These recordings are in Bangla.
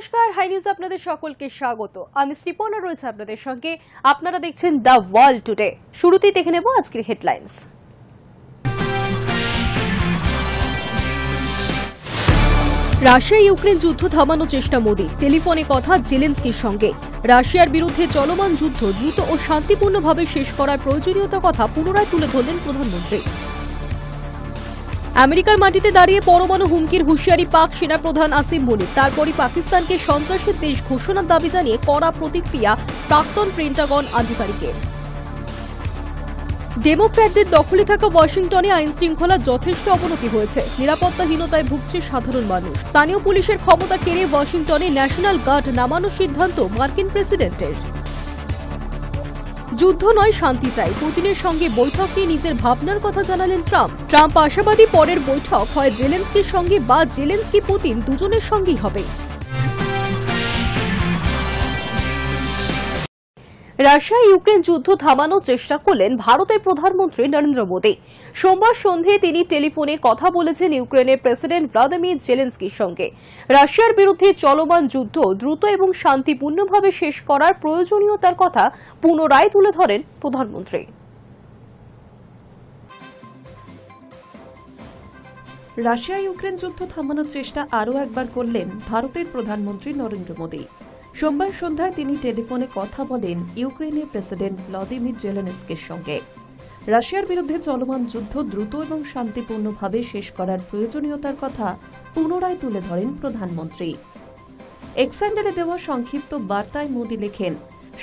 নমস্কার, হাই নিউজ আপনাদের সকলকে স্বাগত। আমি শ্রীপর্ণা রয়েছে আপনাদের সঙ্গে। আপনারা দেখছেন দ্য ওয়ার্ল্ড টুডে। শুরুতেই দেখে নেব আজকের হেডলাইন্স। রাশিয়া ইউক্রেন যুদ্ধ থামানোর চেষ্টা মোদি, টেলিফোনে কথা জেলেনস্কির সঙ্গে। রাশিয়ার বিরুদ্ধে চলমান যুদ্ধ দ্রুত ও শান্তিপূর্ণভাবে শেষ করার প্রয়োজনীয়তার কথা পুনরায় তুলে ধরলেন প্রধানমন্ত্রী। আমেরিকার মাটিতে দাঁড়িয়ে পরমাণু হুমকির হুঁশিয়ারি পাক সেনাপ্রধান আসিম মুনির। তারপরই পাকিস্তানকে সন্ত্রাসের দেশ ঘোষণার দাবি জানিয়ে কড়া প্রতিক্রিয়া প্রাক্তন পেন্টাগন আধিকারিকের। ডেমোক্র্যাটদের দখলে থাকা ওয়াশিংটনে আইন শৃঙ্খলার যথেষ্ট অবনতি হয়েছে। নিরাপত্তাহীনতায় ভুগছে সাধারণ মানুষ। স্থানীয় পুলিশের ক্ষমতা কেড়ে ওয়াশিংটনে ন্যাশনাল গার্ড নামানোর সিদ্ধান্ত মার্কিন প্রেসিডেন্টের। যুদ্ধ নয়, শান্তি চাই, পুতিনের সঙ্গে বৈঠক নিয়ে নিজের ভাবনার কথা জানালেন ট্রাম্প আশাবাদী পরের বৈঠক হয় জেলেনস্কির সঙ্গে বা জেলেনস্কি পুতিন দুজনের সঙ্গেই হবে। রাশিয়া ইউক্রেন যুদ্ধ থামানোর চেষ্টা করলেন ভারতের প্রধানমন্ত্রী নরেন্দ্র মোদি। সোমবার সন্ধ্যায় তিনি টেলিফোনে কথা বলেছেন ইউক্রেনের প্রেসিডেন্ট ভ্লাদিমির জেলেনস্কির সঙ্গে। রাশিয়ার বিরুদ্ধে চলমান যুদ্ধ দ্রুত এবং শান্তিপূর্ণভাবে শেষ করার প্রয়োজনীয়তার কথা পুনরায় তুলে ধরেন প্রধানমন্ত্রী। রাশিয়া ইউক্রেন যুদ্ধ থামানোর চেষ্টা আরও একবার করলেন ভারতের প্রধানমন্ত্রী নরেন্দ্র মোদি। সোমবার সন্ধ্যায় তিনি টেলিফোনে কথা বলেন ইউক্রেনের প্রেসিডেন্ট ভ্লাদিমির জেলেনস্কির সঙ্গে। রাশিয়ার বিরুদ্ধে চলমান যুদ্ধ দ্রুত এবং শান্তিপূর্ণভাবে শেষ করার প্রয়োজনীয়তার কথা পুনরায় তুলে ধরেন প্রধানমন্ত্রী। এক্স হ্যান্ডেলে দেওয়া সংক্ষিপ্ত বার্তায় মোদি লেখেন,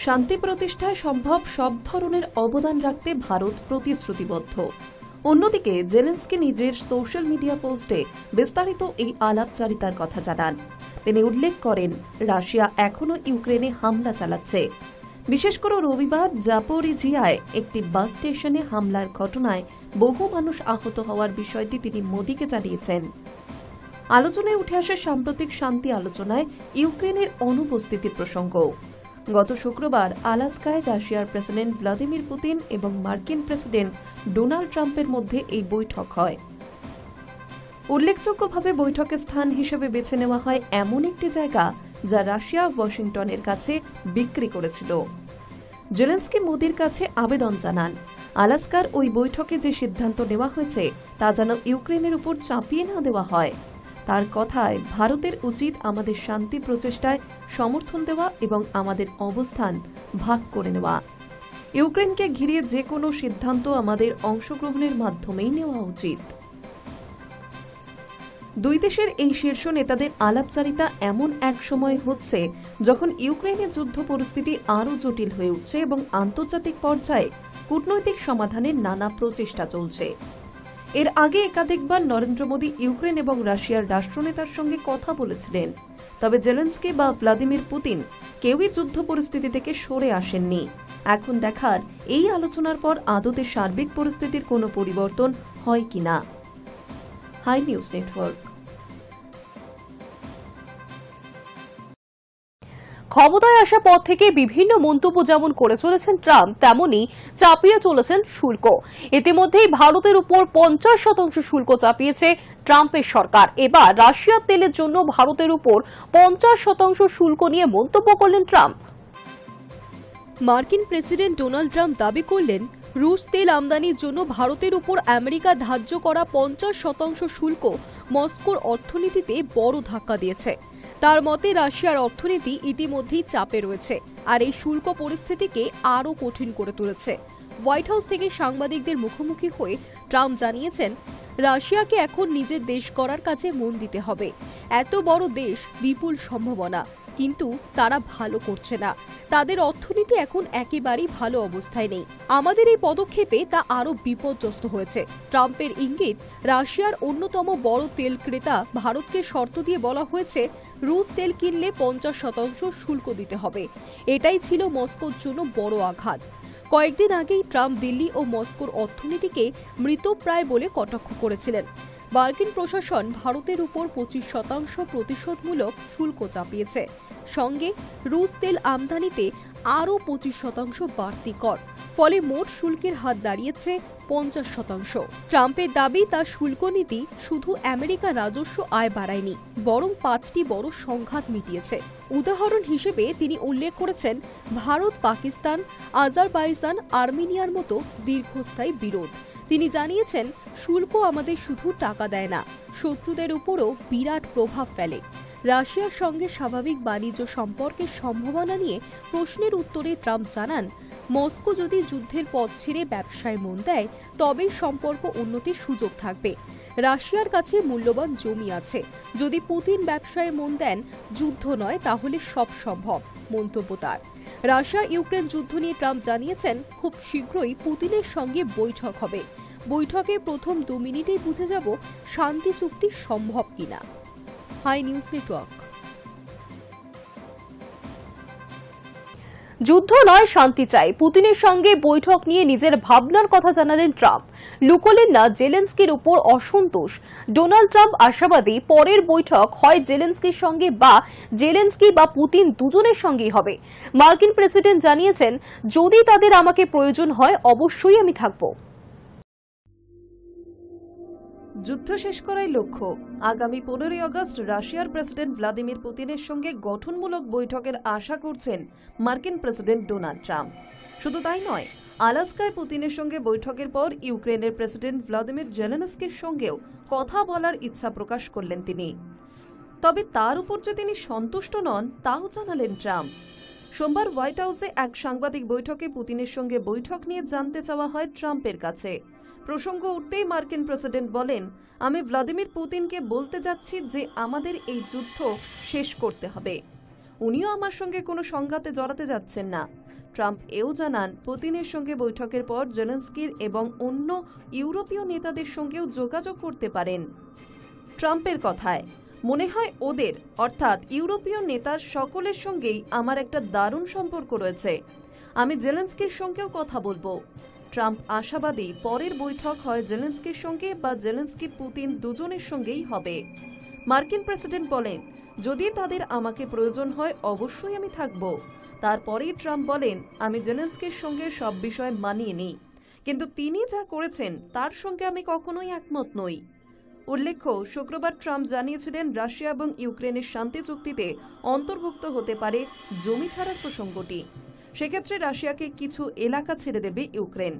শান্তি প্রতিষ্ঠায় সম্ভব সব ধরনের অবদান রাখতে ভারত প্রতিশ্রুতিবদ্ধ। অন্যদিকে জেলেনস্কি নিজের সোশ্যাল মিডিয়া পোস্টে বিস্তারিত এই আলাপচারিতার কথা জানান। তিনি উল্লেখ করেন, রাশিয়া এখনও ইউক্রেনে হামলা চালাচ্ছে। বিশেষ করে রবিবার জাপোরিজিয়ায় একটি বাস স্টেশনে হামলার ঘটনায় বহু মানুষ আহত হওয়ার বিষয়টি তিনি মোদিকে জানিয়েছেন। আলোচনায় উঠে আসে সাম্প্রতিক শান্তি আলোচনায় ইউক্রেনের অনুপস্থিতির প্রসঙ্গ। গত শুক্রবার আলাস্কায় রাশিয়ার প্রেসিডেন্ট ভ্লাদিমির পুতিন এবং মার্কিন প্রেসিডেন্ট ডোনাল্ড ট্রাম্পের মধ্যে এই বৈঠক হয়। উল্লেখযোগ্যভাবে বৈঠকের স্থান হিসেবে বেছে নেওয়া হয় এমন একটি জায়গা যা রাশিয়া ওয়াশিংটনের কাছে বিক্রি করেছিল। জেলেনস্কি মোদির কাছে আবেদন জানান, আলাস্কার ওই বৈঠকে যে সিদ্ধান্ত নেওয়া হয়েছে তা যেন ইউক্রেনের উপর চাপিয়ে না দেওয়া হয়। তার কথায়, ভারতের উচিত আমাদের শান্তি প্রচেষ্টায় সমর্থন দেওয়া এবং আমাদের অবস্থান ভাগ করে নেওয়া। ইউক্রেনকে ঘিরে যে কোনো সিদ্ধান্ত আমাদের অংশগ্রহণের মাধ্যমেই নেওয়া উচিত। দুই দেশের এই শীর্ষ নেতাদের আলাপচারিতা এমন এক সময় হচ্ছে যখন ইউক্রেনের যুদ্ধ পরিস্থিতি আরও জটিল হয়ে উঠছে এবং আন্তর্জাতিক পর্যায়ে কূটনৈতিক সমাধানের নানা প্রচেষ্টা চলছে। এর আগে একাধিকবার নরেন্দ্র মোদি ইউক্রেন এবং রাশিয়ার রাষ্ট্রনেতার সঙ্গে কথা বলেছিলেন, তবে জেলেনস্কি বা ভ্লাদিমির পুতিন কেউই যুদ্ধ পরিস্থিতি থেকে সরে আসেননি। এখন দেখার, এই আলোচনার পর আদতে সার্বিক পরিস্থিতির কোনো পরিবর্তন হয় কিনা। Hi news network. ক্ষমতায় আসার পর থেকে বিভিন্ন মন্তব্য যেমন করে চলেছেন ট্রাম্প, তেমনি চাপিয়ে চলেছেন শুল্ক। ইতিমধ্যেই ভারতের উপর 50% শুল্ক চাপিয়েছে ট্রাম্পের সরকার। এবার রাশিয়ার তেলের জন্য ভারতের উপর 50% শুল্ক নিয়ে মন্তব্য করলেন ট্রাম্প। মার্কিন প্রেসিডেন্ট ডোনাল্ড ট্রাম্প দাবি করলেন, রুশ তেল আমদানির জন্য ভারতের উপর আমেরিকা ধার্য করা 50% শুল্ক মস্কোর অর্থনীতিতে বড় ধাক্কা দিয়েছে। তার মতে, রাশিয়ার অর্থনীতি ইতিমধ্যেই চাপে রয়েছে, আর এই শুল্ক পরিস্থিতিকে আরও কঠিন করে তুলেছে। হোয়াইট হাউস থেকে সাংবাদিকদের মুখোমুখি হয়ে ট্রাম্প জানিয়েছেন, রাশিয়াকে এখন নিজের দেশ করার কাজে মন দিতে হবে। এত বড় দেশ, বিপুল সম্ভাবনা, কিন্তু তারা ভালো করছে না। তাদের অর্থনীতি এখন একেবারেই ভালো অবস্থায় নেই। আমাদের এই পদক্ষেপে তা আরও বিপর্যস্ত হয়েছে। ট্রাম্পের ইঙ্গিত, রাশিয়ার অন্যতম বড় তেল ক্রেতা ভারতকে শর্ত দিয়ে বলা হয়েছে, রুশ তেল কিনলে 50% শুল্ক দিতে হবে। এটাই ছিল মস্কোর জন্য বড় আঘাত। কয়েকদিন আগেই ট্রাম্প দিল্লি ও মস্কোর অর্থনীতিকে মৃতপ্রায় বলে কটাক্ষ করেছিলেন। মার্কিন প্রশাসন ভারতের উপর 25% প্রতিশোধমূলক শুল্ক চাপিয়েছে। সঙ্গে রুশ তেল আমদানিতে আরও 25% বাড়তি কর। ফলে মোট শুল্কের হার দাঁড়িয়েছে 50%। ট্রাম্পের দাবি তার শুল্ক নীতি শুধু আমেরিকার রাজস্ব আয় বাড়ায়নি, বরং 5টি বড় সংঘাত মিটিয়েছে। উদাহরণ হিসেবে তিনি উল্লেখ করেছেন ভারত, পাকিস্তান, আজারবাইজান, আর্মেনিয়ার মতো দীর্ঘস্থায়ী বিরোধ। তিনি জানিয়েছেন শুল্ক আমাদের শুধু টাকা দেয় না, শত্রুদের উপরও বিরাট প্রভাব ফেলে। রাশিয়ার সঙ্গে স্বাভাবিক বাণিজ্য সম্পর্কের সম্ভাবনা নিয়ে প্রশ্নের উত্তরে ট্রাম্প জানান, মস্কো যদি যুদ্ধের পথ ছেড়ে ব্যবসায় মন দেয় তবেই সম্পর্ক উন্নতির সুযোগ থাকবে। রাশিয়ার কাছে মূল্যবান জমি আছে, যদি পুতিন ব্যবসায় মন দেন যুদ্ধ নয় তাহলে সব সম্ভব, মন্তব্য তার। রাশিয়া ইউক্রেন যুদ্ধ নিয়ে ট্রাম্প জানিয়েছেন খুব শীঘ্রই পুতিনের সঙ্গে বৈঠক হবে। বৈঠকে প্রথম 2 মিনিটেই বুঝে যাব শান্তি চুক্তি সম্ভব কিনা। Hi news network. যুদ্ধ নয়, শান্তি চাই, পুতিনের সঙ্গে বৈঠক নিয়ে নিজের ভাবনার কথা জানালেন ট্রাম্প। লুকোলেন না জেলেনস্কির উপর অসন্তোষ। ডোনাল্ড ট্রাম্প আশাবাদী পরের বৈঠক হয় জেলেনস্কির সঙ্গে বা জেলেনস্কি বা পুতিন দুজনের সঙ্গেই হবে। মার্কিন প্রেসিডেন্ট জানিয়েছেন, যদি তাদের আমাকে প্রয়োজন হয় অবশ্যই আমি থাকব। যুদ্ধ শেষ করাই লক্ষ্য। আগামী 15 আগস্ট রাশিয়ার প্রেসিডেন্ট ভ্লাদিমির পুতিনের সঙ্গে গঠনমূলক বৈঠকের আশা করছেন মার্কিন প্রেসিডেন্ট ডোনাল্ড ট্রাম্প। শুধু তাই নয়, আলাস্কায় পুতিনের সঙ্গে বৈঠকের পর ইউক্রেনের প্রেসিডেন্ট ভ্লাদিমির জেলেনস্কির সঙ্গেও কথা বলার ইচ্ছা প্রকাশ করলেন তিনি। তবে তার উপর যে তিনি সন্তুষ্ট নন তাও জানালেন ট্রাম্প। সোমবার হোয়াইট হাউসে এক সাংবাদিক বৈঠকে পুতিনের সঙ্গে বৈঠক নিয়ে জানতে চাওয়া হয় ট্রাম্পের কাছে। প্রসঙ্গ উঠতেই মার্কিন প্রেসিডেন্ট বলেন, আমি ভ্লাদিমির পুতিনকে বলতে যাচ্ছি যে আমাদের এই যুদ্ধ শেষ করতে হবে। উনিও আমার সঙ্গে কোনো সংঘাতে জড়াতে যাচ্ছেন না। ট্রাম্প এও জানান, পুতিনের সঙ্গে বৈঠকের পর জেলেনস্কির এবং অন্য ইউরোপীয় নেতাদের সঙ্গেও যোগাযোগ করতে পারেন। ট্রাম্পের কথায়, মনে হয় ওদের অর্থাৎ ইউরোপীয় নেতার সকলের সঙ্গেই আমার একটা দারুণ সম্পর্ক রয়েছে। আমি জেলেনস্কির সঙ্গেও কথা বলবো। ট্রাম্প আশাবাদী পরের বৈঠক হয় জেলেনস্কির সঙ্গে বা জেলেনস্কি পুতিন দুজনের সঙ্গেই হবে। মার্কিন প্রেসিডেন্ট বলেন, যদি তাদের আমাকে প্রয়োজন হয় অবশ্যই আমি থাকব। তারপরেই ট্রাম্প বলেন, আমি জেলেনস্কির সঙ্গে সব বিষয় মানিয়ে নিই, কিন্তু তিনি যা করেছেন তার সঙ্গে আমি কখনোই একমত নই। উল্লেখ্য, শুক্রবার ট্রাম্প জানিয়েছিলেন রাশিয়া এবং ইউক্রেনের শান্তি চুক্তিতে অন্তর্ভুক্ত হতে পারে জমি ছাড়ার প্রসঙ্গটি। সেক্ষেত্রে রাশিয়াকে কিছু এলাকা ছেড়ে দেবে ইউক্রেন,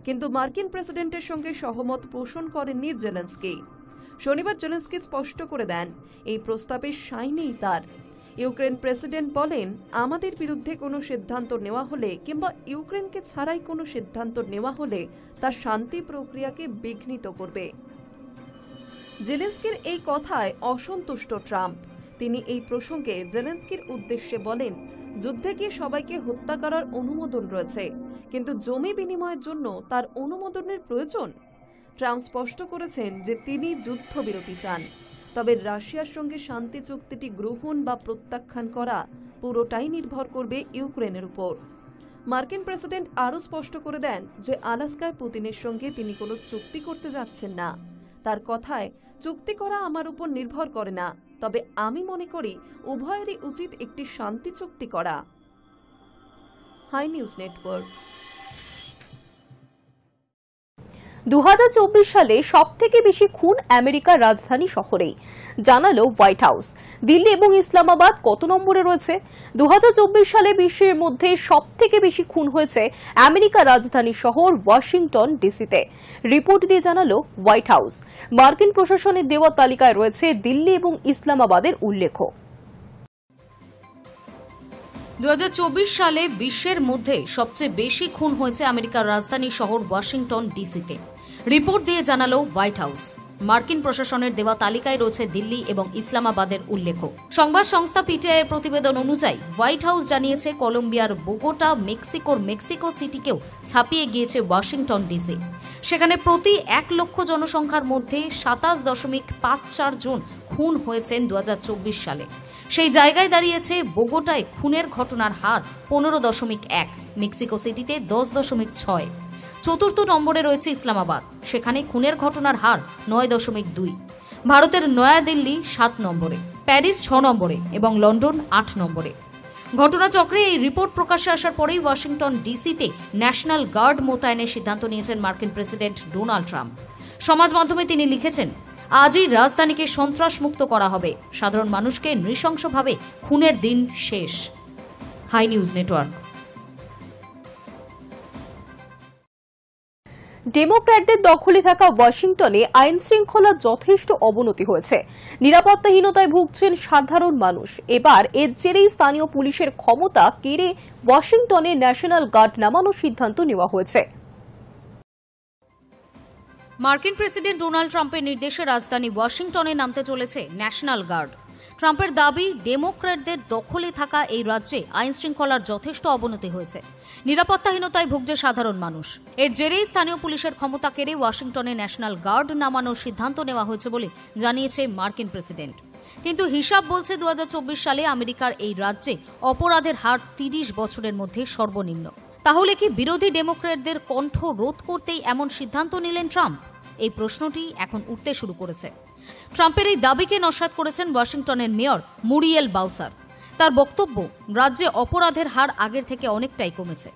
কিন্তু মার্কিন প্রেসিডেন্টের সঙ্গে সহমত পোষণ করেননি জেলেনস্কি। শনিবার জেলেনস্কি স্পষ্ট করে দেন, এই প্রস্তাবে সায় নেই তার। ইউক্রেন প্রেসিডেন্ট বলেন, আমাদের বিরুদ্ধে কোনো সিদ্ধান্ত নেওয়া হলে কিংবা ইউক্রেনকে ছাড়াই কোনো সিদ্ধান্ত নেওয়া হলে তা শান্তি প্রক্রিয়াকে বিঘ্নিত করবে। জেলেনস্কির এই কথায় অসন্তুষ্ট ট্রাম্প। তিনি এই প্রসঙ্গে জেলেনস্কির উদ্দেশ্যে বলেন, যুদ্ধে কি সবাইকে হত্যা করার অনুমোদন রয়েছে, কিন্তু জমি বিনিময়ের জন্য তার অনুমোদনের প্রয়োজন। ট্রাম্প স্পষ্ট করেছেন যে তিনি যুদ্ধবিরতি চান, তবে রাশিয়ার সঙ্গে শান্তি চুক্তিটি গ্রহণ বা প্রত্যাখ্যান করা পুরোটাই নির্ভর করবে ইউক্রেনের উপর। মার্কিন প্রেসিডেন্ট আরও স্পষ্ট করে দেন যে আলাস্কায় পুতিনের সঙ্গে তিনি কোনো চুক্তি করতে যাচ্ছেন না। তার কথায়, চুক্তি করা আমার উপর নির্ভর করে না, তবে আমি মনে করি উভয়েরই উচিত একটি শান্তি চুক্তি করা। High news network. 2024 সালে সবথেকে বেশি খুন আমেরিকার রাজধানী শহরেই, জানালো হোয়াইট হাউস। দিল্লি এবং ইসলামাবাদ কত নম্বরে রয়েছে? 2024 সালে বিশ্বের মধ্যে সবথেকে বেশি খুন হয়েছে আমেরিকার রাজধানী শহর ওয়াশিংটন ডিসিতে, রিপোর্ট দিয়ে জানালো হোয়াইট হাউস। মার্কিন প্রশাসনের দেওয়া তালিকায় রয়েছে দিল্লি এবং ইসলামাবাদের উল্লেখ। 2024 সালে বিশ্বের মধ্যে সবচেয়ে বেশি খুন হয়েছে আমেরিকার রাজধানী শহর ওয়াশিংটন ডিসিতে, রিপোর্ট দিয়ে জানালো হোয়াইট হাউস। মার্কিন প্রশাসনের দেওয়া তালিকায় রয়েছে দিল্লি এবং ইসলামাবাদের উল্লেখ। সংবাদ সংস্থা পিটিআই এর প্রতিবেদন অনুযায়ী হোয়াইট হাউস জানিয়েছে, কলম্বিয়ার বোগোটা, মেক্সিকোর মেক্সিকো সিটিকেও ছাপিয়ে গিয়েছে ওয়াশিংটন ডিসি। সেখানে প্রতি 1 লক্ষ জনসংখ্যার মধ্যে 27.54 জন খুন হয়েছেন 2024 সালে। সেই জায়গায় দাঁড়িয়েছে বোগোটায় খুনের ঘটনার হার 15.1, মেক্সিকো সিটিতে 10.6। চতুর্থ নম্বরে রয়েছে ইসলামাবাদ, সেখানে খুনের ঘটনার হার 9.2। ভারতের নয়াদিল্লি 7 নম্বরে, প্যারিস 6 নম্বরে এবং লন্ডন 8 নম্বরে। ঘটনাচক্রে এই রিপোর্ট প্রকাশ্যে আসার পরেই ওয়াশিংটন ডিসিতে ন্যাশনাল গার্ড মোতায়েনের সিদ্ধান্ত নিয়েছেন মার্কিন প্রেসিডেন্ট ডোনাল্ড ট্রাম্প। সমাজ মাধ্যমে তিনি লিখেছেন, আজই রাজধানীকে সন্ত্রাসমুক্ত করা হবে, সাধারণ মানুষকে নৃশংসভাবে খুনের দিন শেষ। High news network. ডেমোক্র্যাটদের দখলে থাকা ওয়াশিংটনে আইন শৃঙ্খলার যথেষ্ট অবনতি হয়েছে। নিরাপত্তাহীনতায় ভুগছেন সাধারণ মানুষ। এবার এর জেরেই স্থানীয় পুলিশের ক্ষমতা কেড়ে ওয়াশিংটনে ন্যাশনাল গার্ড নামানোর সিদ্ধান্ত নেওয়া হয়েছে। মার্কিন প্রেসিডেন্ট ডোনাল্ড ট্রাম্পের নির্দেশে রাজধানী ওয়াশিংটনে নামতে চলেছে ন্যাশনাল গার্ড। ট্রাম্পের দাবি, ডেমোক্র্যাটদের দখলে থাকা এই রাজ্যে আইন শৃঙ্খলার যথেষ্ট অবনতি হয়েছে। নিরাপত্তাহীনতায় ভুগছে সাধারণ মানুষ। এর জেরেই স্থানীয় পুলিশের ক্ষমতা কেড়ে ওয়াশিংটনে ন্যাশনাল গার্ড নামানোর সিদ্ধান্ত নেওয়া হয়েছে বলে জানিয়েছে মার্কিন প্রেসিডেন্ট। কিন্তু হিসাব বলছে 2024 সালে আমেরিকার এই রাজ্যে অপরাধের হার 30 বছরের মধ্যে সর্বনিম্ন। তাহলে কি বিরোধী ডেমোক্র্যাটদের কণ্ঠ রোধ করতেই এমন সিদ্ধান্ত নিলেন ট্রাম্প? এই প্রশ্নটি এখন উঠতে শুরু করেছে। ট্রাম্পের এই দাবিকে নস্যাৎ করেছেন ওয়াশিংটনের মেয়র মুরিয়েল বাউসার। তার বক্তব্য, রাজ্যে অপরাধের হার আগের থেকে অনেকটাই কমেছে।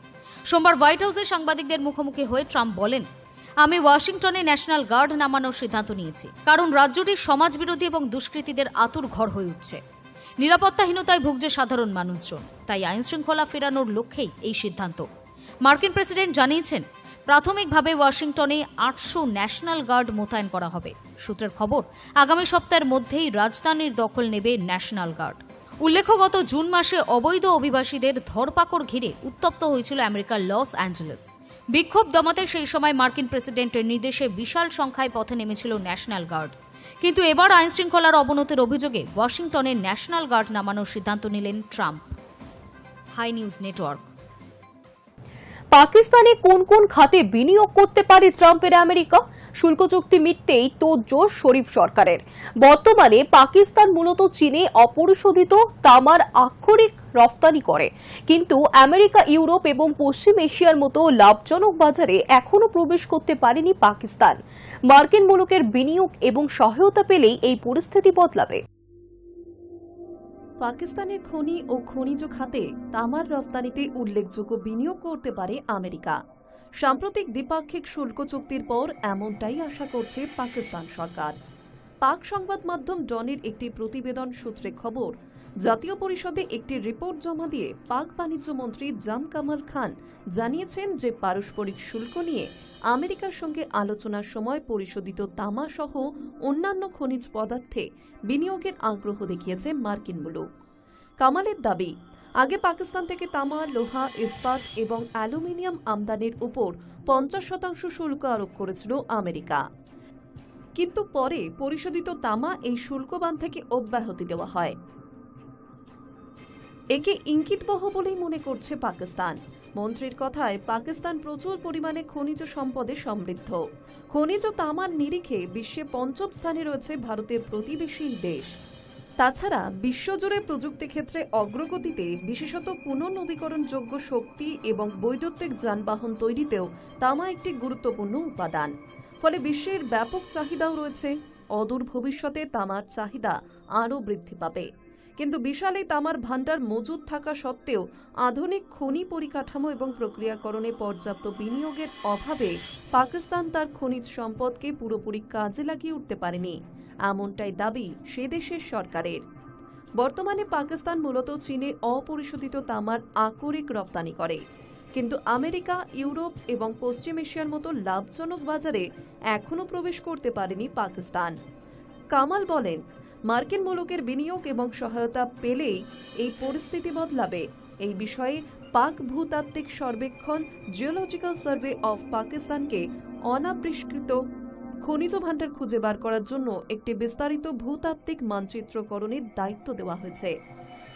সোমবার হোয়াইট হাউসে সাংবাদিকদের মুখোমুখি হয়ে ট্রাম্প বলেন, আমি ওয়াশিংটনে ন্যাশনাল গার্ড নামানোর সিদ্ধান্ত নিয়েছি, কারণ রাজ্যটি সমাজবিরোধী এবং দুষ্কৃতীদের আতুর ঘর হয়ে উঠছে। নিরাপত্তাহীনতায় ভুগছে সাধারণ মানুষজন, তাই আইন শৃঙ্খলা ফেরানোর লক্ষ্যেই এই সিদ্ধান্ত। মার্কিন প্রেসিডেন্ট জানিয়েছেন, প্রাথমিকভাবে ওয়াশিংটনে 800 ন্যাশনাল গার্ড মোতায়েন করা হবে। সূত্রের খবর, আগামী সপ্তাহের মধ্যেই রাজধানীর দখল নেবে ন্যাশনাল গার্ড। উল্লেখ্য, গত জুন মাসে অবৈধ অভিবাসীদের ধরপাকড় ঘিরে উত্তপ্ত হয়েছিল আমেরিকার লস অ্যাঞ্জেলেস। বিক্ষোভ দমাতে সেই সময় মার্কিন প্রেসিডেন্টের নির্দেশে বিশাল সংখ্যায় পথে নেমেছিল ন্যাশনাল গার্ড। কিন্তু এবার আইন শৃঙ্খলার অবনতির অভিযোগে ওয়াশিংটনে ন্যাশনাল গার্ড নামানোর সিদ্ধান্ত নিলেন ট্রাম্প। High news network. পাকিস্তানে কোন কোন খাতে বিনিয়োগ করতে পারে ট্রাম্পের আমেরিকা? শুল্ক চুক্তি মিটতেই তোড়জোড় শরিফ সরকারের। বর্তমানে পাকিস্তান মূলত চীনে অপরিশোধিত তামার আক্ষরিক রফতানি করে, কিন্তু আমেরিকা, ইউরোপ এবং পশ্চিম এশিয়ার মতো লাভজনক বাজারে এখনো প্রবেশ করতে পারেনি পাকিস্তান। মার্কিন মুলুকের বিনিয়োগ এবং সহায়তা পেলেই এই পরিস্থিতি বদলাবে। পাকিস্তানের খনি ও খনিজ খাতে তামার রফতানিতে উল্লেখযোগ্য বিনিয়োগ করতে পারে আমেরিকা। সাম্প্রতিক দ্বিপাক্ষিক শুল্ক চুক্তির পর এমনটাই আশা করছে পাকিস্তান সরকার। পাক সংবাদ মাধ্যম ডনের একটি প্রতিবেদন সূত্রে খবর, জাতীয় পরিষদে একটি রিপোর্ট জমা দিয়ে পাক বাণিজ্য মন্ত্রী জাম কামাল খান জানিয়েছেন যে পারস্পরিক শুল্ক নিয়ে আমেরিকার সঙ্গে আলোচনার সময় পরিশোধিত তামা সহ অন্যান্য খনিজ পদার্থে বিনিয়োগের আগ্রহ দেখিয়েছে মার্কিন মুলুক। কামালের দাবি, আগে পাকিস্তান থেকে তামা, লোহা, ইস্পাত এবং অ্যালুমিনিয়াম আমদানির উপর 50% শুল্ক আরোপ করেছিল আমেরিকা। কিন্তু পরে পরিশোধিত তামা এই শুল্কবান থেকে অব্যাহতি দেওয়া হয়। একে ইঙ্গিতবহ বলেই মনে করছে পাকিস্তান। মন্ত্রীর কথায়, পাকিস্তান প্রচুর পরিমাণে খনিজ সম্পদে সমৃদ্ধ। খনিজ তামার নিরিখে বিশ্বে 5ম স্থানে রয়েছে ভারতের প্রতিবেশী দেশ। তাছাড়া বিশ্বজুড়ে প্রযুক্তি ক্ষেত্রে অগ্রগতিতে, বিশেষত পুনর্নবীকরণযোগ্য শক্তি এবং বৈদ্যুতিক যানবাহন তৈরিতেও তামা একটি গুরুত্বপূর্ণ উপাদান। ফলে বিশ্বের ব্যাপক চাহিদাও রয়েছে। অদূর ভবিষ্যতে তামার চাহিদা আরও বৃদ্ধি পাবে। কিন্তু বিশাল এই তামার ভাণ্ডার মজুদ থাকা সত্ত্বেও আধুনিক খনি পরিকাঠামো এবং প্রক্রিয়াকরণে পর্যাপ্ত বিনিয়োগের অভাবে পাকিস্তান তার খনিজ সম্পদকে পুরোপুরি কাজে লাগিয়ে উঠতে পারেনি, এমনটাই দাবি সে দেশের সরকারের। বর্তমানে পাকিস্তান মূলত চীনে অপরিশোধিত তামার আকরিক রপ্তানি করে, কিন্তু আমেরিকা, ইউরোপ এবং পশ্চিম এশিয়ার মতো লাভজনক বাজারে এখনও প্রবেশ করতে পারেনি পাকিস্তান। কামাল বলেন, মার্কিন মুলুকের বিনিয়োগ এবং সহায়তা পেলেই এই পরিস্থিতি বদলাবে। এই বিষয়ে পাক ভূতাত্ত্বিক সর্বেক্ষণ জিওলজিক্যাল সার্ভে অফ পাকিস্তানকে অনাবিষ্কৃত খনিজ ভাণ্ডার খুঁজে বার করার জন্য একটি বিস্তারিত ভূতাত্ত্বিক মানচিত্রকরণের দায়িত্ব দেওয়া হয়েছে।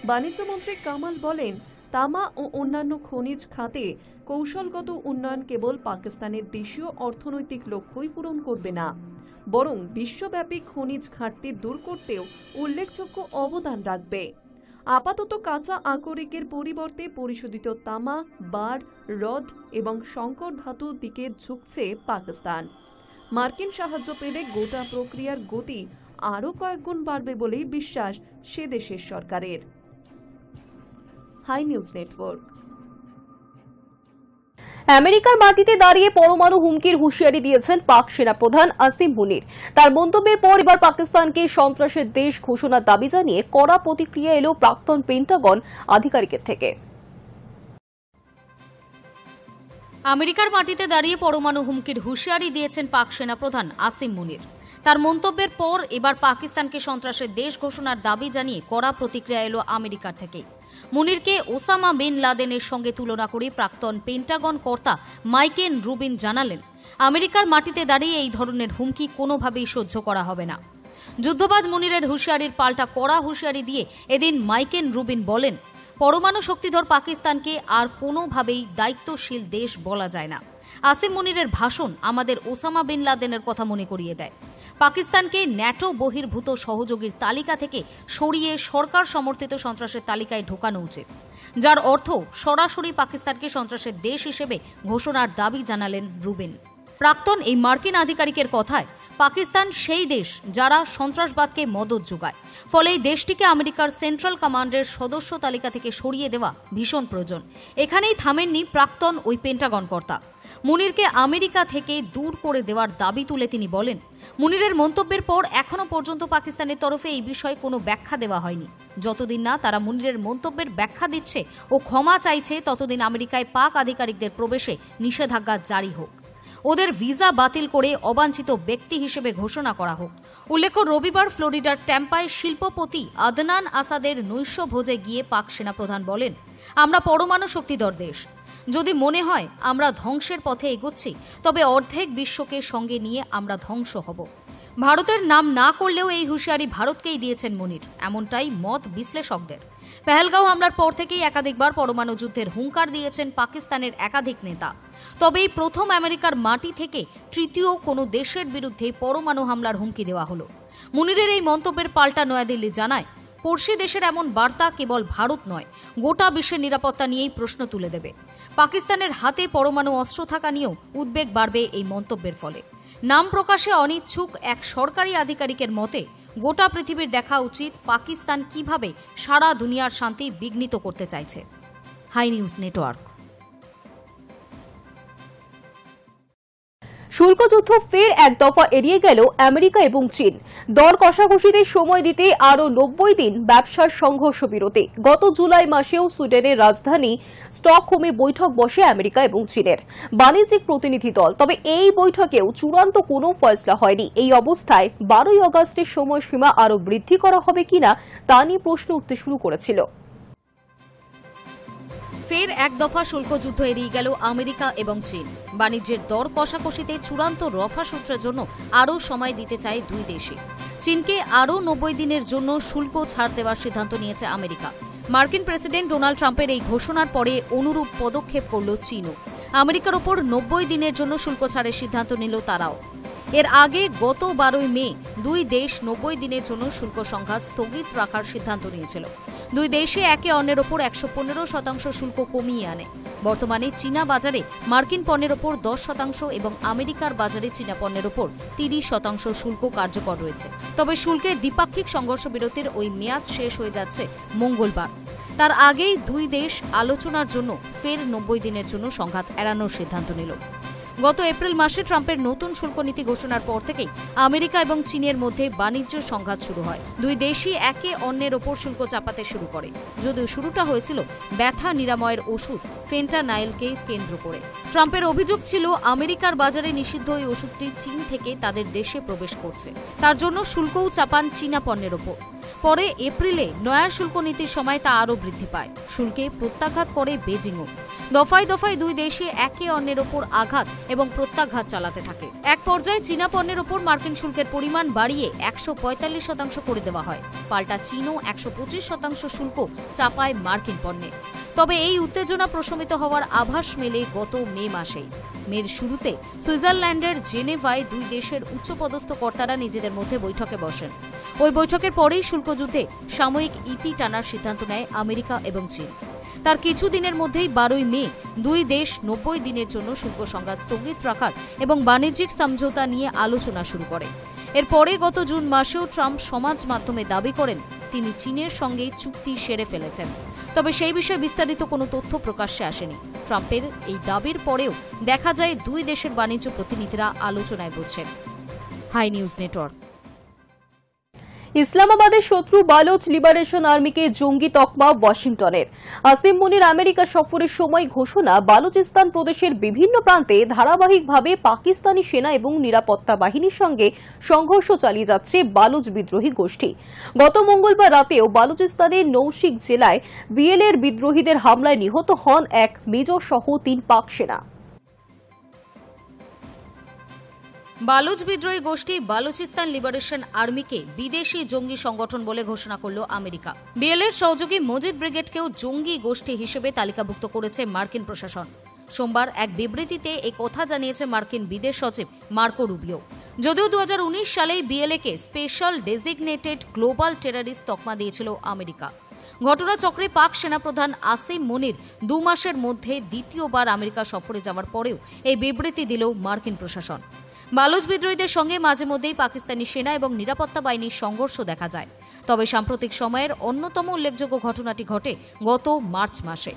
বাণিজ্য মন্ত্রী কামাল বলেন, তামা ও অন্যান্য খনিজ খাতে কৌশলগত উন্নয়ন কেবল পাকিস্তানের দেশীয় অর্থনৈতিক লক্ষ্যই পূরণ করবে না, বরং বিশ্বব্যাপী খনিজ ঘাটতি দূর করতেও উল্লেখযোগ্য অবদান রাখবে। আপাতত কাঁচা আকরিকের পরিবর্তে পরিশোধিত তামা, বার, রড এবং সংকর ধাতুর দিকে ঝুঁকছে পাকিস্তান। মার্কিন সাহায্য পেলে গোটা প্রক্রিয়ার গতি আরও কয়েক গুণ বাড়বে বলেই বিশ্বাস সে দেশের সরকারের। Hi news network. আমেরিকার মাটিতে দাঁড়িয়ে পরমাণু হুমকির হুঁশিয়ারি দিয়েছেন পাক সেনাপ্রধান আসিম মুনির। তার মন্তব্যের পর এবার পাকিস্তানকে সন্ত্রাসের দেশ ঘোষণার দাবি জানিয়ে কড়া প্রতিক্রিয়া এলো প্রাক্তন পেন্টাগন আধিকারিকের থেকে। আমেরিকার মাটিতে দাঁড়িয়ে পরমাণু হুমকির হুঁশিয়ারি দিয়েছেন পাক সেনাপ্রধান আসিম মুনির। তার মন্তব্যের পর এবার পাকিস্তানকে সন্ত্রাসের দেশ ঘোষণার দাবি জানিয়ে কড়া প্রতিক্রিয়া এলো আমেরিকার থেকে। মুনিরকে ওসামা বিন লাদেনের সঙ্গে তুলনা করে প্রাক্তন পেন্টাগন কর্তা মাইকেল রুবিন জানালেন, আমেরিকার মাটিতে দাঁড়িয়ে এই ধরনের হুমকি কোনোভাবেই সহ্য করা হবে না। যুদ্ধবাজ মুনিরের হুঁশিয়ারির পাল্টা কড়া হুঁশিয়ারি দিয়ে এদিন মাইকেল রুবিন বলেন, পরমাণু শক্তিধর পাকিস্তানকে আর কোনোভাবেই দায়িত্বশীল দেশ বলা যায় না। আসিম মুনিরের ভাষণ আমাদের ওসামা বিন লাদেনের কথা মনে করিয়ে দেয়। পাকিস্তানকে ন্যাটো বহির্ভূত সহযোগীর তালিকা থেকে সরিয়ে সরকার সমর্থিত সন্ত্রাসের তালিকায় ঢোকানো উচিত, যার অর্থ সরাসরি পাকিস্তানকে সন্ত্রাসের দেশ হিসেবে ঘোষণার দাবি জানালেন রুবিন। প্রাক্তন এই মার্কিন আধিকারিকের কথায়, পাকিস্তান সেই দেশ যারা সন্ত্রাসবাদকে মদত যোগায়, ফলে এই দেশটিকে আমেরিকার সেন্ট্রাল কমান্ডের সদস্য তালিকা থেকে সরিয়ে দেওয়া ভীষণ প্রয়োজন। এখানেই থামেননি প্রাক্তন ওই পেন্টাগন কর্তা। মুনিরকে আমেরিকা থেকে দূর করে দেওয়ার দাবি তুলে তিনি বলেন, মুনিরের মন্তব্যের পর এখনো পর্যন্ত পাকিস্তানের তরফে এই বিষয়ে কোনো ব্যাখ্যা দেওয়া হয়নি। যতদিন না তারা মুনিরের মন্তব্যের ব্যাখ্যা দিচ্ছে ও ক্ষমা চাইছে, ততদিন আমেরিকায় পাক আধিকারিকদের প্রবেশে নিষেধাজ্ঞা জারি হোক, ওদের ভিসা বাতিল করে অবাঞ্ছিত ব্যক্তি হিসেবে ঘোষণা করা হোক। উল্লেখ্য, রবিবার ফ্লোরিডার ট্যাম্পায় শিল্পপতি আদনান আসাদের নৈশ ভোজে গিয়ে পাক সেনাপ্রধান বলেন, আমরা পরমাণু শক্তিধর দেশ। যদি মনে হয় আমরা ধ্বংসের পথে এগোচ্ছি, তবে অর্ধেক বিশ্বকে সঙ্গে নিয়ে আমরা ধ্বংস হব। ভারতের নাম না করলেও এই হুঁশিয়ারি ভারতকেই দিয়েছেন মুনির, এমনটাই মত বিশ্লেষকদের। পেহেলগাঁও হামলার পর থেকেই একাধিকবার পরমাণু যুদ্ধের হুঙ্কার দিয়েছেন পাকিস্তানের একাধিক নেতা। তবে এই প্রথম আমেরিকার মাটি থেকে তৃতীয় কোনো দেশের বিরুদ্ধে পরমাণু হামলার হুমকি দেওয়া হলো। মুনিরের এই মন্তব্যের পাল্টা নয়াদিল্লি জানায়, পড়শি দেশের এমন বার্তা কেবল ভারত নয়, গোটা বিশ্বের নিরাপত্তা নিয়েই প্রশ্ন তুলে দেবে। পাকিস্তানের হাতে পরমাণু অস্ত্র থাকা নিয়েও উদ্বেগ বাড়বে এই মন্তব্যের ফলে। নাম প্রকাশে অনিচ্ছুক এক সরকারি আধিকারিকের মতে, গোটা পৃথিবীর দেখা উচিত পাকিস্তান কিভাবে সারা দুনিয়ার শান্তি বিঘ্নিত করতে চাইছে। Hi news network. শুল্ক যুদ্ধ ফের এক দফা এড়িয়ে গেল আমেরিকা এবং চীন। দর কষাকষিতে সময় দিতে আরও 90 দিন ব্যবসার সংঘর্ষ বিরতি। গত জুলাই মাসেও সুইডেনের রাজধানী স্টকহোমে বৈঠক বসে আমেরিকা এবং চীনের বাণিজ্যিক প্রতিনিধি দল। তবে এই বৈঠকেও চূড়ান্ত কোনো ফয়সলা হয়নি। এই অবস্থায় 12 আগস্টের সময়সীমা আরও বৃদ্ধি করা হবে কিনা তা নিয়ে প্রশ্ন উঠতে শুরু করেছিল। ফের এক দফা শুল্ক যুদ্ধ এড়িয়ে গেল আমেরিকা এবং চীন। বাণিজ্যের দর কষাকষিতে চূড়ান্ত রফা সূত্রের জন্য আরও সময় দিতে চায় দুই দেশই। চীনকে আরও 90 দিনের জন্য শুল্ক ছাড় দেওয়ার সিদ্ধান্ত নিয়েছে আমেরিকা। মার্কিন প্রেসিডেন্ট ডোনাল্ড ট্রাম্পের এই ঘোষণার পরে অনুরূপ পদক্ষেপ করল চীনও। আমেরিকার ওপর 90 দিনের জন্য শুল্ক ছাড়ের সিদ্ধান্ত নিল তারাও। এর আগে গত 12 মে দুই দেশ 90 দিনের জন্য শুল্ক সংঘাত স্থগিত রাখার সিদ্ধান্ত নিয়েছিল। দুই দেশে একে অন্যের ওপর 115% শুল্ক কমিয়ে আনে। বর্তমানে চীনা বাজারে মার্কিন পণ্যের ওপর 10% এবং আমেরিকার বাজারে চীনা পণ্যের ওপর 30% শুল্ক কার্যকর রয়েছে। তবে শুল্কের দ্বিপাক্ষিক সংঘর্ষ বিরতির ওই মেয়াদ শেষ হয়ে যাচ্ছে মঙ্গলবার। তার আগেই দুই দেশ আলোচনার জন্য ফের 90 দিনের জন্য সংঘাত এড়ানোর সিদ্ধান্ত নিল। গত এপ্রিল মাসে ট্রাম্পের নতুন শুল্ক নীতি ঘোষণার পর থেকেই আমেরিকা এবং চীনের মধ্যে বাণিজ্য সংঘাত শুরু হয়। দুই দেশই একে অন্যের ওপর শুল্ক চাপাতে শুরু করে, যদিও শুরুটা হয়েছিল ব্যথা নিরাময়ের ওষুধ ফেন্টানাইলকে কেন্দ্র করে। ট্রাম্পের অভিযোগ ছিল আমেরিকার বাজারে নিষিদ্ধ এই ওষুধটি চীন থেকে তাদের দেশে প্রবেশ করছে, তার জন্য শুল্কও চাপান চীনা পণ্যের ওপর। পরে এপ্রিলে নয়া শুল্ক নীতির সময় তা আরও বৃদ্ধি পায়। শুল্কে প্রত্যাঘাত করে বেজিংও। দফায় দফায় দুই দেশে একে অন্যের ওপর আঘাত এবং প্রত্যাঘাত চালাতে থাকে। এক পর্যায়ে চীনা পণ্যের ওপর মার্কিন শুল্কের পরিমাণ বাড়িয়ে 145% করে দেওয়া হয়। পাল্টা চীনও 125% শুল্ক চাপায় মার্কিন পণ্যে। তবে এই উত্তেজনা প্রশমিত হওয়ার আভাস মেলে গত মে মাসেই। মের শুরুতে সুইজারল্যান্ডের জেনেভায় দুই দেশের উচ্চপদস্থ কর্তারা নিজেদের মধ্যে বৈঠকে বসেন। ওই বৈঠকের পরেই শুল্কযুদ্ধে সাময়িক ইতি টানার সিদ্ধান্ত নেয় আমেরিকা এবং চীন। তার কিছুদিনের মধ্যেই 12 মে দুই দেশ 90 দিনের জন্য শুল্ক সংঘাত স্থগিত রাখার এবং বাণিজ্যিক সমঝোতা নিয়ে আলোচনা শুরু করে। এরপরে গত জুন মাসেও ট্রাম্প সমাজ মাধ্যমে দাবি করেন তিনি চীনের সঙ্গে চুক্তি সেরে ফেলেছেন। তবে সেই বিষয়ে বিস্তারিত কোনো তথ্য প্রকাশ্যে আসেনি। ট্রাম্পের এই দাবির পরেও দেখা যায় দুই দেশের বাণিজ্য প্রতিনিধিরা আলোচনায় বসছেন। High news network. ইসলামাবাদের শত্রু বালুচ লিবারেশন আর্মিকে জঙ্গি তকমা ওয়াশিংটনের। আসিম মুনির আমেরিকা সফরের সময় ঘোষণা, বালুচিস্তান প্রদেশের বিভিন্ন প্রান্তে ধারাবাহিকভাবে পাকিস্তানি সেনা এবং নিরাপত্তা বাহিনীর সঙ্গে সংঘর্ষ চালিয়ে যাচ্ছে বালুচ বিদ্রোহী গোষ্ঠী। গত মঙ্গলবার রাতেও বালুচিস্তানের নৌশিক জেলায় বিএলএর বিদ্রোহীদের হামলায় নিহত হন এক মেজর সহ 3 পাক সেনা। বালুচ বিদ্রোহী গোষ্ঠী বালুচিস্তান লিবারেশন আর্মিকে বিদেশি জঙ্গি সংগঠন বলে ঘোষণা করল আমেরিকা। বিএলএর সহযোগী মজিদ ব্রিগেডকেও জঙ্গি গোষ্ঠী হিসেবে তালিকাভুক্ত করেছে মার্কিন প্রশাসন। সোমবার এক বিবৃতিতে এই কথা জানিয়েছে মার্কিন বিদেশ সচিব মার্কো রুবিও। যদিও 2019 সালেই বিএলএকে স্পেশাল ডেজিগনেটেড গ্লোবাল টেররিস্ট তকমা দিয়েছিল আমেরিকা। ঘটনাচক্রে পাক সেনাপ্রধান আসিম মুনির 2 মাসের মধ্যে দ্বিতীয়বার আমেরিকা সফরে যাওয়ার পরেও এই বিবৃতি দিল মার্কিন প্রশাসন। বালুচ বিদ্রোহীদের সঙ্গে মাঝে মধ্যেই পাকিস্তানি সেনা এবং নিরাপত্তা বাহিনীর সংঘর্ষ দেখা যায়। তবে সাম্প্রতিক সময়ের অন্যতম উল্লেখযোগ্য ঘটনাটি ঘটে গত মার্চ মাসে।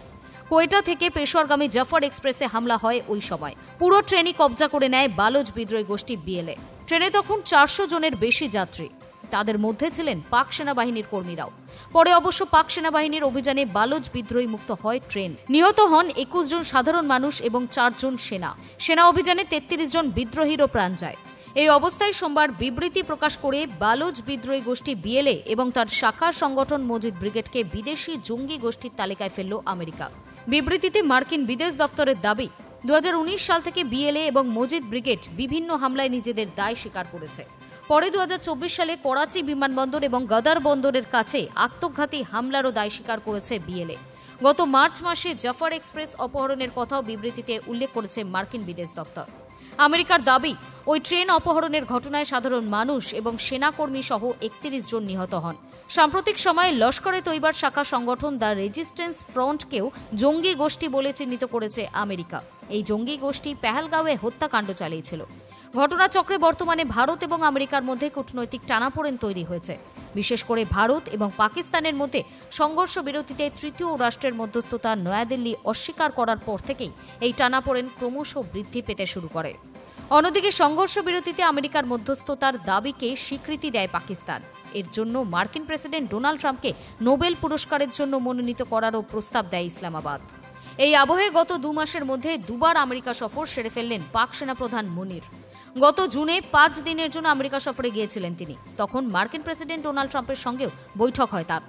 কোয়েটা থেকে পেশোয়ারগামী জাফর এক্সপ্রেসে হামলা হয় ওই সময়। পুরো ট্রেনই কবজা করে নেয় বালুচ বিদ্রোহী গোষ্ঠী বিএলএ। ট্রেনে তখন 400 জনের বেশি যাত্রী, তাদের মধ্যে ছিলেন পাক সেনাবাহিনীর কর্মীরাও। পরে অবশ্য পাক সেনাবাহিনীর অভিযানে বালুচ বিদ্রোহী মুক্ত হয় ট্রেন। নিহত হন 21 জন সাধারণ মানুষ এবং 4 জন সেনা অভিযানে 33 জন বিদ্রোহীরও প্রাণ যায়। এই অবস্থায় সোমবার বিবৃতি প্রকাশ করে বালুচ বিদ্রোহী গোষ্ঠী বিএলএ এবং তার শাখা সংগঠন মজিদ ব্রিগেডকে বিদেশি জঙ্গি গোষ্ঠীর তালিকায় ফেলল আমেরিকা। বিবৃতিতে মার্কিন বিদেশ দপ্তরের দাবি, 2019 সাল থেকে বিএলএ এবং মজিদ ব্রিগেড বিভিন্ন হামলায় নিজেদের দায় স্বীকার করেছে। পরে 2024 সালে করাচি বিমানবন্দর এবং গদার বন্দরের কাছে আত্মঘাতী হামলারও দায় স্বীকার করেছে বিএলএ। গত মার্চ মাসে জাফর এক্সপ্রেস অপহরণের কথাও বিবৃতিতে উল্লেখ করেছে মার্কিন বিদেশ দপ্তর। আমেরিকার দাবি, ওই ট্রেন অপহরণের ঘটনায় সাধারণ মানুষ এবং সেনাকর্মী সহ 31 জন নিহত হন। সাম্প্রতিক সময়ে লস্করে তৈবার শাখা সংগঠন দ্য রেজিস্ট্যান্স ফ্রন্টকেও জঙ্গি গোষ্ঠী বলে চিহ্নিত করেছে আমেরিকা। এই জঙ্গি গোষ্ঠী পেহেলগাঁওয়ে হত্যাকাণ্ড চালিয়েছিল। ঘটনাচক্রে বর্তমানে ভারত এবং আমেরিকার মধ্যে কূটনৈতিক টানাপোড়েন তৈরি হয়েছে। বিশেষ করে ভারত এবং পাকিস্তানের মধ্যে সংঘর্ষ বিরতিতে তৃতীয় রাষ্ট্রের মধ্যস্থতা নয়াদিল্লি অস্বীকার করার পর থেকেই এই টানাপোড়েন ক্রমশ বৃদ্ধি পেতে শুরু করে। অন্যদিকে সংঘর্ষ বিরতিতে আমেরিকার মধ্যস্থতার দাবিকে স্বীকৃতি দেয় পাকিস্তান। এর জন্য মার্কিন প্রেসিডেন্ট ডোনাল্ড ট্রাম্পকে নোবেল পুরস্কারের জন্য মনোনীত করারও প্রস্তাব দেয় ইসলামাবাদ। এই আবহে গত 2 মাসের মধ্যে 2 বার আমেরিকা সফর সেরে ফেললেন পাক সেনাপ্রধান মুনির। গত জুনে 5 দিনের জন্য আমেরিকা সফরে গিয়েছিলেন তিনি। তখন মার্কিন প্রেসিডেন্ট ডোনাল্ড ট্রাম্পের সঙ্গেও বৈঠক হয় তার।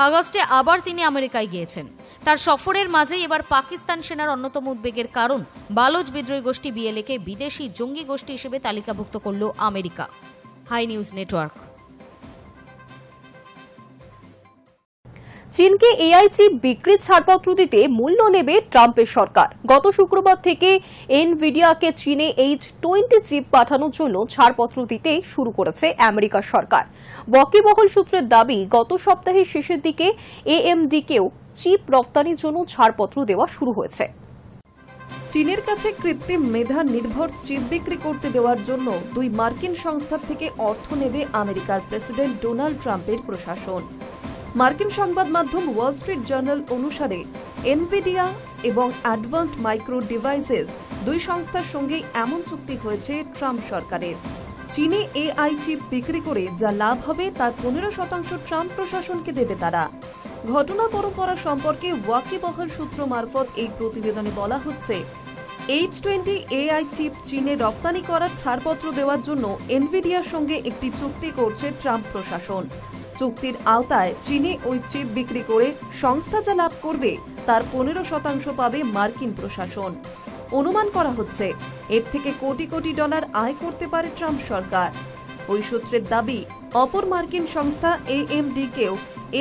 আগস্টে আবার তিনি আমেরিকায় গিয়েছেন। তার সফরের মাঝেই এবার পাকিস্তান সেনার অন্যতম উদ্বেগের কারণ বালুচ বিদ্রোহী গোষ্ঠী বিএলএকে বিদেশি জঙ্গি গোষ্ঠী হিসেবে তালিকাভুক্ত করল আমেরিকা। Hi news network. চীনকে এআই চিপ বিক্রির ছাড়পত্র দিতে মূল্য নেবে ট্রাম্পের সরকার। গত শুক্রবার থেকে এনভিডিয়াকে চীনে H20 চিপ পাঠানোর জন্য ছাড়পত্র দিতে শুরু করেছে আমেরিকার সরকার। ওয়াকিবহল সূত্রের দাবি, গত সপ্তাহের শেষের দিকে AMDকেও চিপ রপ্তানির জন্য ছাড়পত্র দেওয়া শুরু হয়েছে। চীনের কাছে কৃত্রিম মেধা নির্ভর চিপ বিক্রি করতে দেওয়ার জন্য 2 মার্কিন সংস্থা থেকে অর্থ নেবে আমেরিকার প্রেসিডেন্ট ডোনাল্ড ট্রাম্পের প্রশাসন। মার্কিন সংবাদ মাধ্যম ওয়াল স্ট্রিট জার্নাল অনুসারে এনভিডিয়া এবং অ্যাডভান্সড মাইক্রো ডিভাইসেস 2 সংস্থার সঙ্গে এমন চুক্তি হয়েছে ট্রাম্প সরকারের। চীনে এআই চিপ বিক্রি করে যা লাভ হবে তার 15% ট্রাম্প প্রশাসনকে দেবে তারা। ঘটনা পরম্পরা সম্পর্কে ওয়াকিবহল সূত্র মারফত এই প্রতিবেদনে বলা হচ্ছে, H20 এআই চিপ চীনে রপ্তানি করার ছাড়পত্র দেওয়ার জন্য এনভিডিয়ার সঙ্গে একটি চুক্তি করছে ট্রাম্প প্রশাসন। চুক্তির আওতায় চীনে ওই চিপ বিক্রি করে সংস্থা যা লাভ করবে তার 15% পাবে মার্কিন প্রশাসন। অনুমান করা হচ্ছে এর থেকে কোটি কোটি ডলার আয় করতে পারে ট্রাম্প সরকার। ওই সূত্রের দাবি, অপর মার্কিন সংস্থা AMDকেও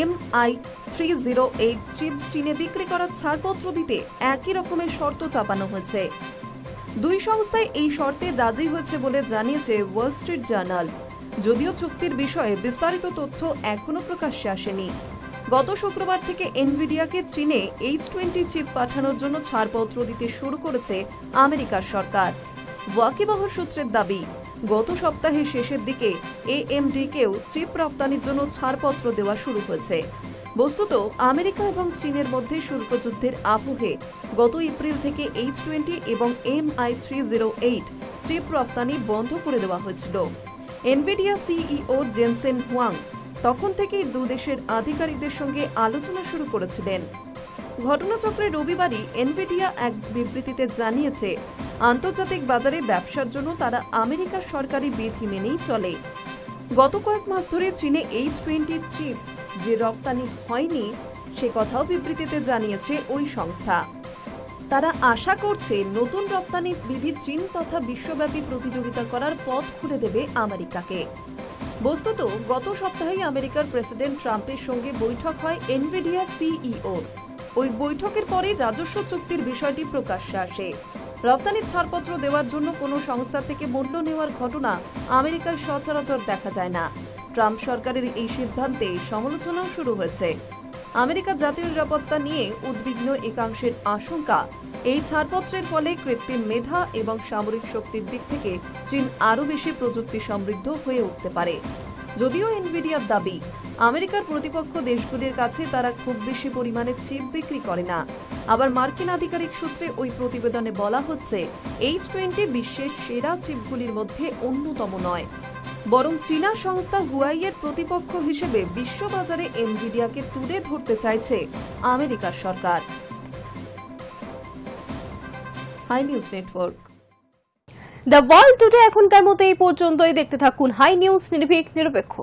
MI308 চিপ চীনে বিক্রি করার ছাড়পত্র দিতে একই রকমের শর্ত চাপানো হয়েছে। 2 সংস্থায় এই শর্তে রাজি হয়েছে বলে জানিয়েছে ওয়াল স্ট্রিট জার্নাল। যদিও চুক্তির বিষয়ে বিস্তারিত তথ্য এখনো প্রকাশ্যে আসেনি। গত শুক্রবার থেকে এনভিডিয়াকে চীনে H20 চিপ পাঠানোর জন্য ছাড়পত্র দিতে শুরু করেছে আমেরিকার সরকার। ওয়াকিবহল সূত্রের দাবি, গত সপ্তাহের শেষের দিকে AMDকেও চিপ রপ্তানির জন্য ছাড়পত্র দেওয়া শুরু হয়েছে। বস্তুত আমেরিকা এবং চীনের মধ্যে শুল্ক যুদ্ধের আবহে গত এপ্রিল থেকে H-20 এবং MI-308 চিপ রপ্তানি বন্ধ করে দেওয়া হয়েছিল। এনভিডিয়া সিইও জেনসেন হুয়াং তখন থেকেই দুই দেশের আধিকারিকদের সঙ্গে আলোচনা শুরু করেছিলেন। ঘটনাচক্রে রবিবারই এনভিডিয়া এক বিবৃতিতে জানিয়েছে, আন্তর্জাতিক বাজারে ব্যবসার জন্য তারা আমেরিকার সরকারি বিধি মেনেই চলে। গত কয়েক মাস ধরে চীনে H-20 চিপ যে রপ্তানি হয়নি সে কথাও বিবৃতিতে জানিয়েছে ওই সংস্থা। তারা আশা করছে নতুন রপ্তানি বিধি চীন তথা বিশ্বব্যাপী প্রতিযোগিতা করার পথ খুলে দেবে আমেরিকাকে। বস্তুত গত সপ্তাহেই আমেরিকার প্রেসিডেন্ট ট্রাম্পের সঙ্গে বৈঠক হয় এনভিডিয়া সিইও। ওই বৈঠকের পরে রাজস্ব চুক্তির বিষয়টি প্রকাশ্যে আসে। রপ্তানির ছাড়পত্র দেওয়ার জন্য কোনো সংস্থা থেকে মূল্য নেওয়ার ঘটনা আমেরিকায় সচরাচর দেখা যায় না। ট্রাম্প সরকারের এই সিদ্ধান্তে সমালোচনাও শুরু হয়েছে। আমেরিকার জাতীয় নিরাপত্তা নিয়ে উদ্বিগ্ন একাংশের আশঙ্কা, এই ছাড়পত্রের ফলে কৃত্রিম মেধা এবং সামরিক শক্তির দিক থেকে চীন আরও বেশি প্রযুক্তি সমৃদ্ধ হয়ে উঠতে পারে। যদিও এনভিডিয়ার দাবি, আমেরিকার প্রতিপক্ষ দেশগুলির কাছে তারা খুব বেশি পরিমাণে চিপ বিক্রি করে না। আবার মার্কিন আধিকারিক সূত্রে ওই প্রতিবেদনে বলা হচ্ছে, H-20 বিশ্বের সেরা চিপগুলির মধ্যে অন্যতম নয়, বরং চীনা সংস্থা হুয়াইয়ের প্রতিপক্ষ হিসেবে বিশ্ববাজারে এনভিডিয়াকে তুলে ধরতে চাইছে আমেরিকার সরকার। Hi news network. The world today এখনকার মতো এই পর্যন্তই। দেখতে থাকুন হাই নিউজ, নির্ভীক নিরপেক্ষ।